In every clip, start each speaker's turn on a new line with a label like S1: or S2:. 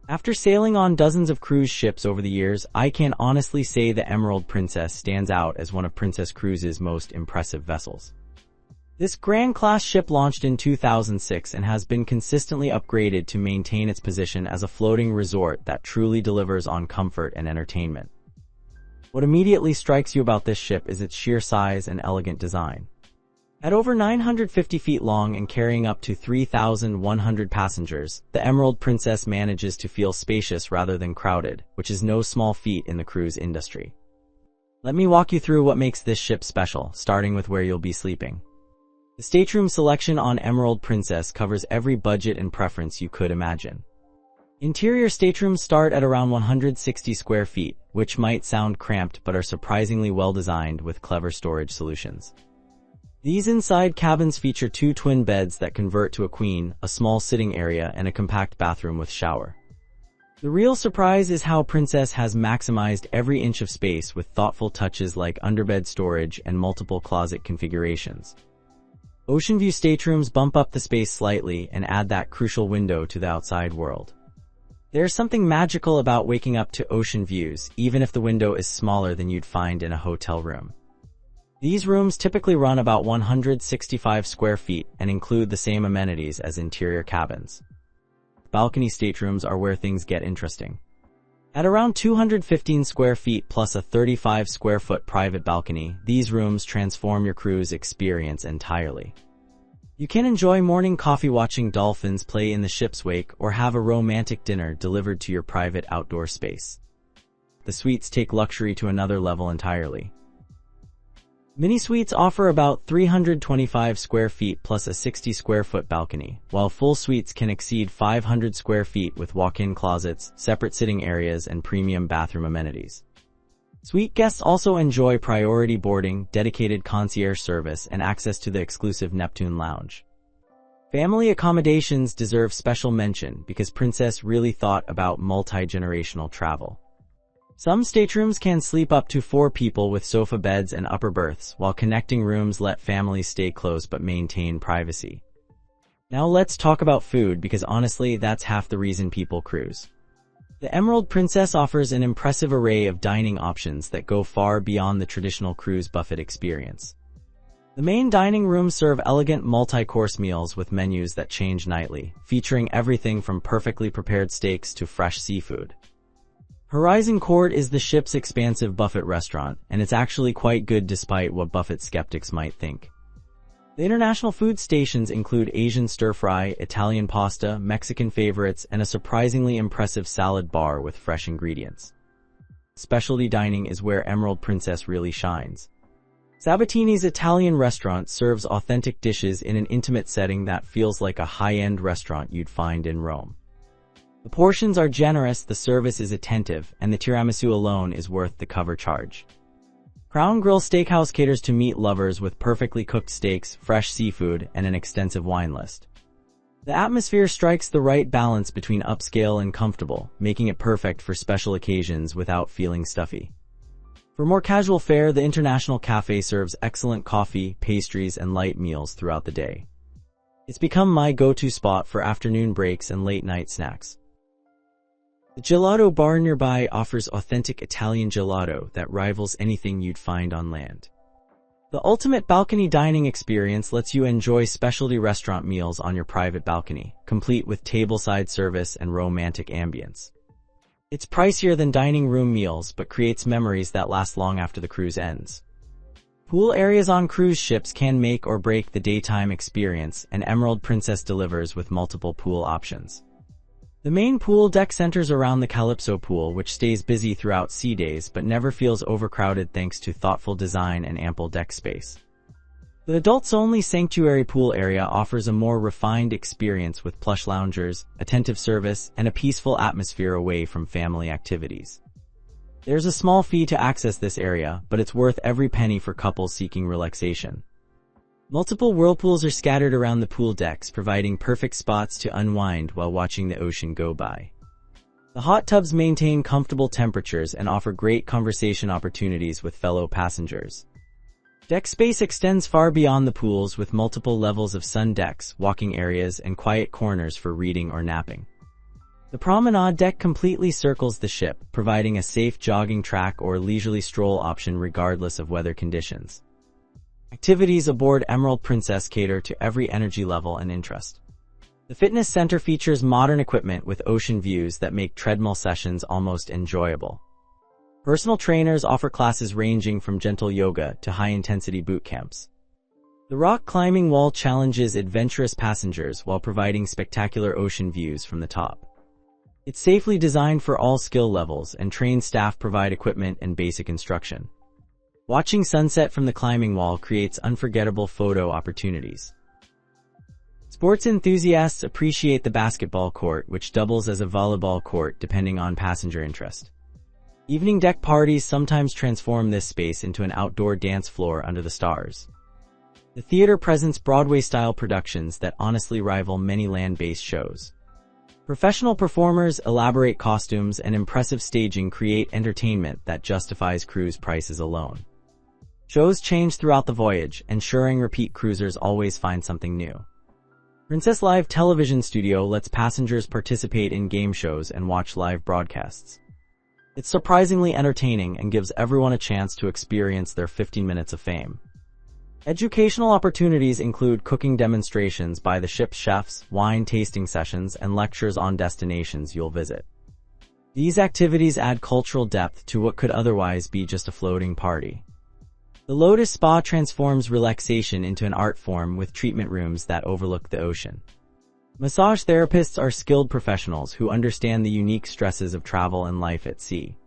S1: After sailing on dozens of cruise ships over the years, I can honestly say the Emerald Princess stands out as one of Princess Cruises' most impressive vessels. This Grand-class ship launched in 2006 and has been consistently upgraded to maintain its position as a floating resort that truly delivers on comfort and entertainment. What immediately strikes you about this ship is its sheer size and elegant design. At over 950 feet long and carrying up to 3,100 passengers, the Emerald Princess manages to feel spacious rather than crowded, which is no small feat in the cruise industry. Let me walk you through what makes this ship special, starting with where you'll be sleeping. The stateroom selection on Emerald Princess covers every budget and preference you could imagine. Interior staterooms start at around 160 square feet, which might sound cramped but are surprisingly well designed with clever storage solutions. These inside cabins feature 2 twin beds that convert to a queen, a small sitting area, and a compact bathroom with shower. The real surprise is how Princess has maximized every inch of space with thoughtful touches like underbed storage and multiple closet configurations. Ocean view staterooms bump up the space slightly and add that crucial window to the outside world. There's something magical about waking up to ocean views, even if the window is smaller than you'd find in a hotel room. These rooms typically run about 165 square feet and include the same amenities as interior cabins. Balcony staterooms are where things get interesting. At around 215 square feet plus a 35 square foot private balcony, these rooms transform your cruise experience entirely. You can enjoy morning coffee watching dolphins play in the ship's wake or have a romantic dinner delivered to your private outdoor space. The suites take luxury to another level entirely. Mini suites offer about 325 square feet plus a 60 square foot balcony, while full suites can exceed 500 square feet with walk-in closets, separate sitting areas, and premium bathroom amenities. Suite guests also enjoy priority boarding, dedicated concierge service, and access to the exclusive Neptune Lounge. Family accommodations deserve special mention because Princess really thought about multi-generational travel. Some staterooms can sleep up to 4 people with sofa beds and upper berths, while connecting rooms let families stay close but maintain privacy. Now let's talk about food because honestly, that's half the reason people cruise. The Emerald Princess offers an impressive array of dining options that go far beyond the traditional cruise buffet experience. The main dining rooms serve elegant multi-course meals with menus that change nightly, featuring everything from perfectly prepared steaks to fresh seafood. Horizon Court is the ship's expansive buffet restaurant, and it's actually quite good despite what buffet skeptics might think. The international food stations include Asian stir-fry, Italian pasta, Mexican favorites, and a surprisingly impressive salad bar with fresh ingredients. Specialty dining is where Emerald Princess really shines. Sabatini's Italian restaurant serves authentic dishes in an intimate setting that feels like a high-end restaurant you'd find in Rome. The portions are generous, the service is attentive, and the tiramisu alone is worth the cover charge. Crown Grill Steakhouse caters to meat lovers with perfectly cooked steaks, fresh seafood, and an extensive wine list. The atmosphere strikes the right balance between upscale and comfortable, making it perfect for special occasions without feeling stuffy. For more casual fare, the International Cafe serves excellent coffee, pastries, and light meals throughout the day. It's become my go-to spot for afternoon breaks and late-night snacks. The gelato bar nearby offers authentic Italian gelato that rivals anything you'd find on land. The ultimate balcony dining experience lets you enjoy specialty restaurant meals on your private balcony, complete with tableside service and romantic ambience. It's pricier than dining room meals but creates memories that last long after the cruise ends. Pool areas on cruise ships can make or break the daytime experience, and Emerald Princess delivers with multiple pool options. The main pool deck centers around the Calypso pool, which stays busy throughout sea days but never feels overcrowded thanks to thoughtful design and ample deck space. The adults-only sanctuary pool area offers a more refined experience with plush loungers, attentive service, and a peaceful atmosphere away from family activities. There's a small fee to access this area, but it's worth every penny for couples seeking relaxation. Multiple whirlpools are scattered around the pool decks, providing perfect spots to unwind while watching the ocean go by. The hot tubs maintain comfortable temperatures and offer great conversation opportunities with fellow passengers. Deck space extends far beyond the pools with multiple levels of sun decks, walking areas, and quiet corners for reading or napping. The promenade deck completely circles the ship, providing a safe jogging track or leisurely stroll option regardless of weather conditions. Activities aboard Emerald Princess cater to every energy level and interest. The fitness center features modern equipment with ocean views that make treadmill sessions almost enjoyable. Personal trainers offer classes ranging from gentle yoga to high-intensity boot camps. The rock climbing wall challenges adventurous passengers while providing spectacular ocean views from the top. It's safely designed for all skill levels, and trained staff provide equipment and basic instruction. Watching sunset from the climbing wall creates unforgettable photo opportunities. Sports enthusiasts appreciate the basketball court, which doubles as a volleyball court depending on passenger interest. Evening deck parties sometimes transform this space into an outdoor dance floor under the stars. The theater presents Broadway-style productions that honestly rival many land-based shows. Professional performers, elaborate costumes, and impressive staging create entertainment that justifies cruise prices alone. Shows change throughout the voyage, ensuring repeat cruisers always find something new. Princess Live Television Studio lets passengers participate in game shows and watch live broadcasts. It's surprisingly entertaining and gives everyone a chance to experience their 15 minutes of fame. Educational opportunities include cooking demonstrations by the ship's chefs, wine tasting sessions, and lectures on destinations you'll visit. These activities add cultural depth to what could otherwise be just a floating party. The Lotus Spa transforms relaxation into an art form with treatment rooms that overlook the ocean. Massage therapists are skilled professionals who understand the unique stresses of travel and life at sea.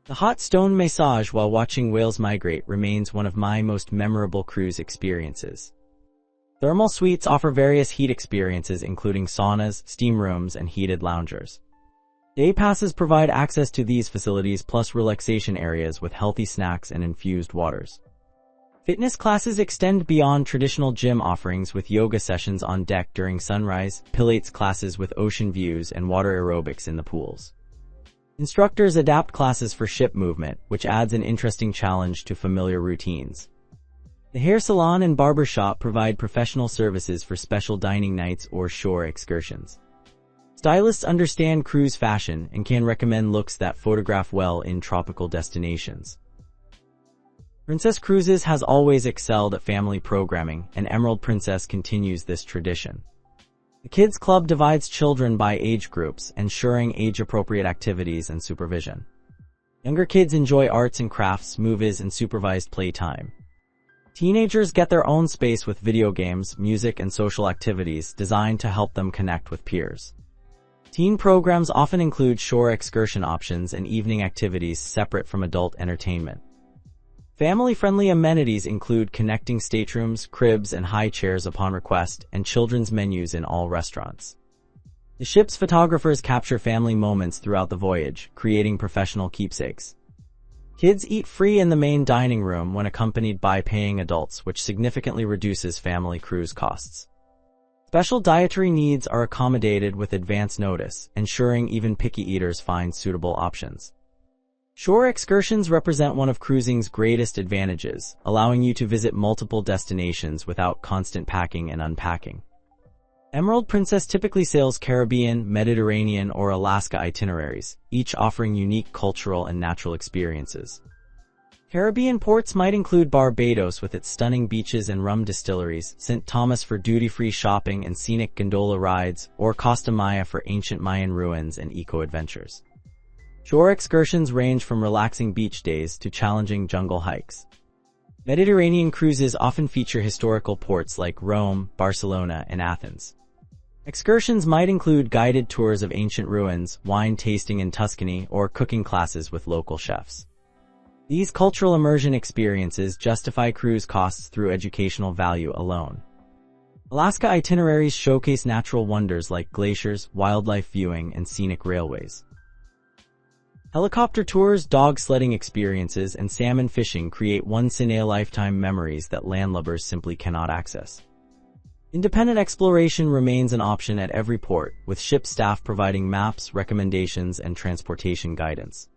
S1: The hot stone massage while watching whales migrate remains one of my most memorable cruise experiences. Thermal suites offer various heat experiences including saunas, steam rooms, and heated loungers. Day passes provide access to these facilities plus relaxation areas with healthy snacks and infused waters. Fitness classes extend beyond traditional gym offerings with yoga sessions on deck during sunrise, Pilates classes with ocean views, and water aerobics in the pools. Instructors adapt classes for ship movement, which adds an interesting challenge to familiar routines. The hair salon and barber shop provide professional services for special dining nights or shore excursions. Stylists understand cruise fashion and can recommend looks that photograph well in tropical destinations. Princess Cruises has always excelled at family programming, and Emerald Princess continues this tradition. The Kids Club divides children by age groups, ensuring age-appropriate activities and supervision. Younger kids enjoy arts and crafts, movies, and supervised playtime. Teenagers get their own space with video games, music, and social activities designed to help them connect with peers. Teen programs often include shore excursion options and evening activities separate from adult entertainment. Family-friendly amenities include connecting staterooms, cribs, and high chairs upon request, and children's menus in all restaurants. The ship's photographers capture family moments throughout the voyage, creating professional keepsakes. Kids eat free in the main dining room when accompanied by paying adults, which significantly reduces family cruise costs. Special dietary needs are accommodated with advance notice, ensuring even picky eaters find suitable options. Shore excursions represent one of cruising's greatest advantages, allowing you to visit multiple destinations without constant packing and unpacking. Emerald Princess typically sails Caribbean, Mediterranean, or Alaska itineraries, each offering unique cultural and natural experiences. Caribbean ports might include Barbados with its stunning beaches and rum distilleries, St. Thomas for duty-free shopping and scenic gondola rides, or Costa Maya for ancient Mayan ruins and eco-adventures. Shore excursions range from relaxing beach days to challenging jungle hikes. Mediterranean cruises often feature historical ports like Rome, Barcelona, and Athens. Excursions might include guided tours of ancient ruins, wine tasting in Tuscany, or cooking classes with local chefs. These cultural immersion experiences justify cruise costs through educational value alone. Alaska itineraries showcase natural wonders like glaciers, wildlife viewing, and scenic railways. Helicopter tours, dog sledding experiences, and salmon fishing create once-in-a-lifetime memories that landlubbers simply cannot access. Independent exploration remains an option at every port, with ship staff providing maps, recommendations, and transportation guidance.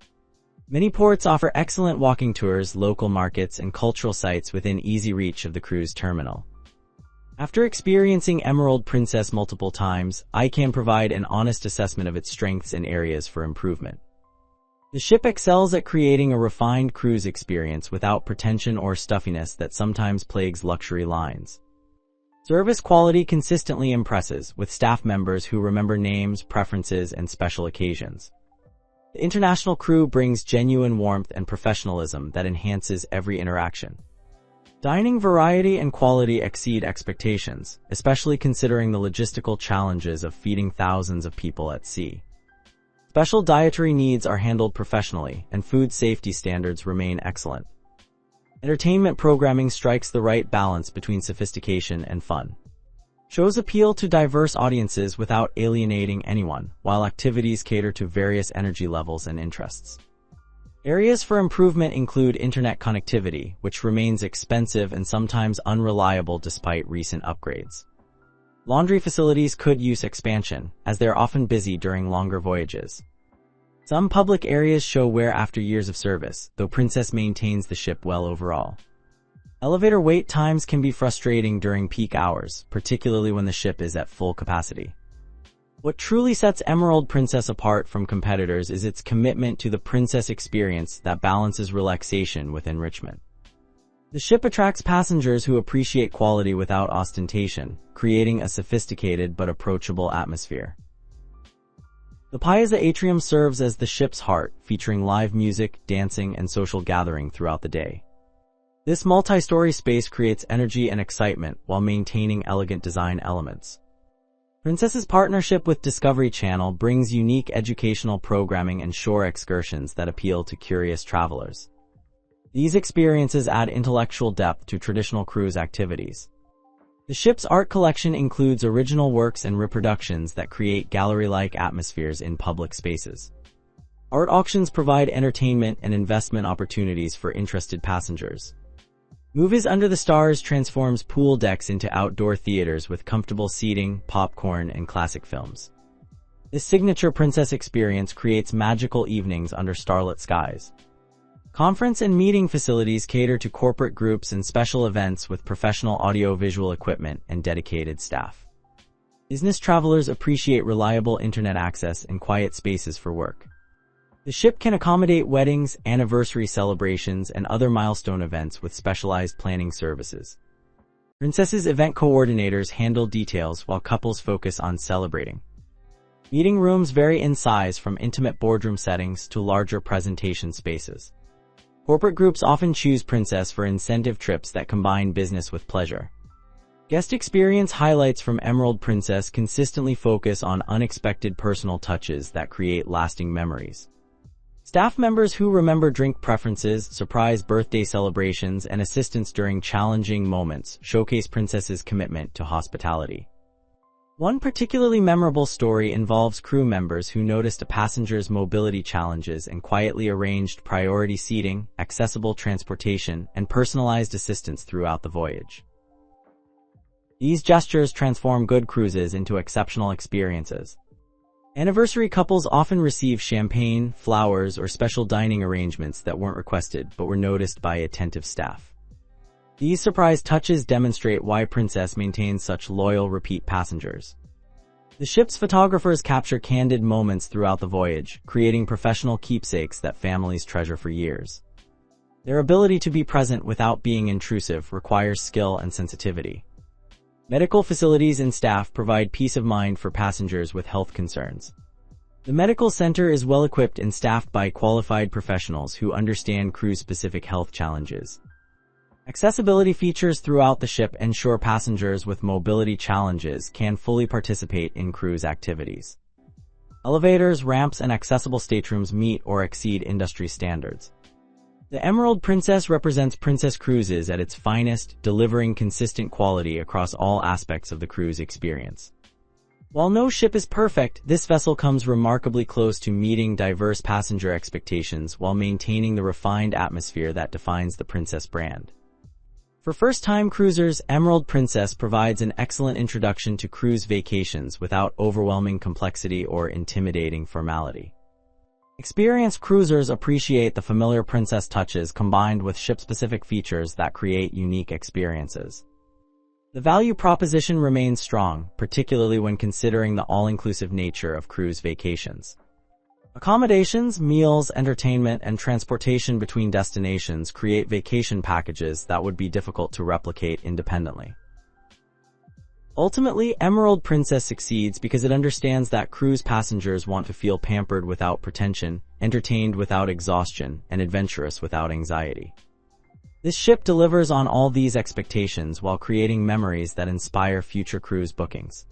S1: Many ports offer excellent walking tours, local markets, and cultural sites within easy reach of the cruise terminal. After experiencing Emerald Princess multiple times, I can provide an honest assessment of its strengths and areas for improvement. The ship excels at creating a refined cruise experience without pretension or stuffiness that sometimes plagues luxury lines. Service quality consistently impresses, with staff members who remember names, preferences, and special occasions. The international crew brings genuine warmth and professionalism that enhances every interaction. Dining variety and quality exceed expectations, especially considering the logistical challenges of feeding thousands of people at sea. Special dietary needs are handled professionally, and food safety standards remain excellent. Entertainment programming strikes the right balance between sophistication and fun. Shows appeal to diverse audiences without alienating anyone, while activities cater to various energy levels and interests. Areas for improvement include internet connectivity, which remains expensive and sometimes unreliable despite recent upgrades. Laundry facilities could use expansion, as they are often busy during longer voyages. Some public areas show wear after years of service, though Princess maintains the ship well overall. Elevator wait times can be frustrating during peak hours, particularly when the ship is at full capacity. What truly sets Emerald Princess apart from competitors is its commitment to the Princess experience that balances relaxation with enrichment. The ship attracts passengers who appreciate quality without ostentation, creating a sophisticated but approachable atmosphere. The Piazza Atrium serves as the ship's heart, featuring live music, dancing, and social gathering throughout the day. This multi-story space creates energy and excitement while maintaining elegant design elements. Princess's partnership with Discovery Channel brings unique educational programming and shore excursions that appeal to curious travelers. These experiences add intellectual depth to traditional cruise activities. The ship's art collection includes original works and reproductions that create gallery-like atmospheres in public spaces. Art auctions provide entertainment and investment opportunities for interested passengers. Movies Under the Stars transforms pool decks into outdoor theaters with comfortable seating, popcorn, and classic films. This signature Princess experience creates magical evenings under starlit skies. Conference and meeting facilities cater to corporate groups and special events with professional audio-visual equipment and dedicated staff. Business travelers appreciate reliable internet access and quiet spaces for work. The ship can accommodate weddings, anniversary celebrations, and other milestone events with specialized planning services. Princess's event coordinators handle details while couples focus on celebrating. Meeting rooms vary in size from intimate boardroom settings to larger presentation spaces. Corporate groups often choose Princess for incentive trips that combine business with pleasure. Guest experience highlights from Emerald Princess consistently focus on unexpected personal touches that create lasting memories. Staff members who remember drink preferences, surprise birthday celebrations, and assistance during challenging moments showcase Princess's commitment to hospitality. One particularly memorable story involves crew members who noticed a passenger's mobility challenges and quietly arranged priority seating, accessible transportation, and personalized assistance throughout the voyage. These gestures transform good cruises into exceptional experiences. Anniversary couples often receive champagne, flowers, or special dining arrangements that weren't requested but were noticed by attentive staff. These surprise touches demonstrate why Princess maintains such loyal repeat passengers. The ship's photographers capture candid moments throughout the voyage, creating professional keepsakes that families treasure for years. Their ability to be present without being intrusive requires skill and sensitivity. Medical facilities and staff provide peace of mind for passengers with health concerns. The medical center is well equipped and staffed by qualified professionals who understand cruise-specific health challenges. Accessibility features throughout the ship ensure passengers with mobility challenges can fully participate in cruise activities. Elevators, ramps, and accessible staterooms meet or exceed industry standards. The Emerald Princess represents Princess Cruises at its finest, delivering consistent quality across all aspects of the cruise experience. While no ship is perfect, this vessel comes remarkably close to meeting diverse passenger expectations while maintaining the refined atmosphere that defines the Princess brand. For first-time cruisers, Emerald Princess provides an excellent introduction to cruise vacations without overwhelming complexity or intimidating formality. Experienced cruisers appreciate the familiar Princess touches combined with ship-specific features that create unique experiences. The value proposition remains strong, particularly when considering the all-inclusive nature of cruise vacations. Accommodations, meals, entertainment, and transportation between destinations create vacation packages that would be difficult to replicate independently. Ultimately, Emerald Princess succeeds because it understands that cruise passengers want to feel pampered without pretension, entertained without exhaustion, and adventurous without anxiety. This ship delivers on all these expectations while creating memories that inspire future cruise bookings.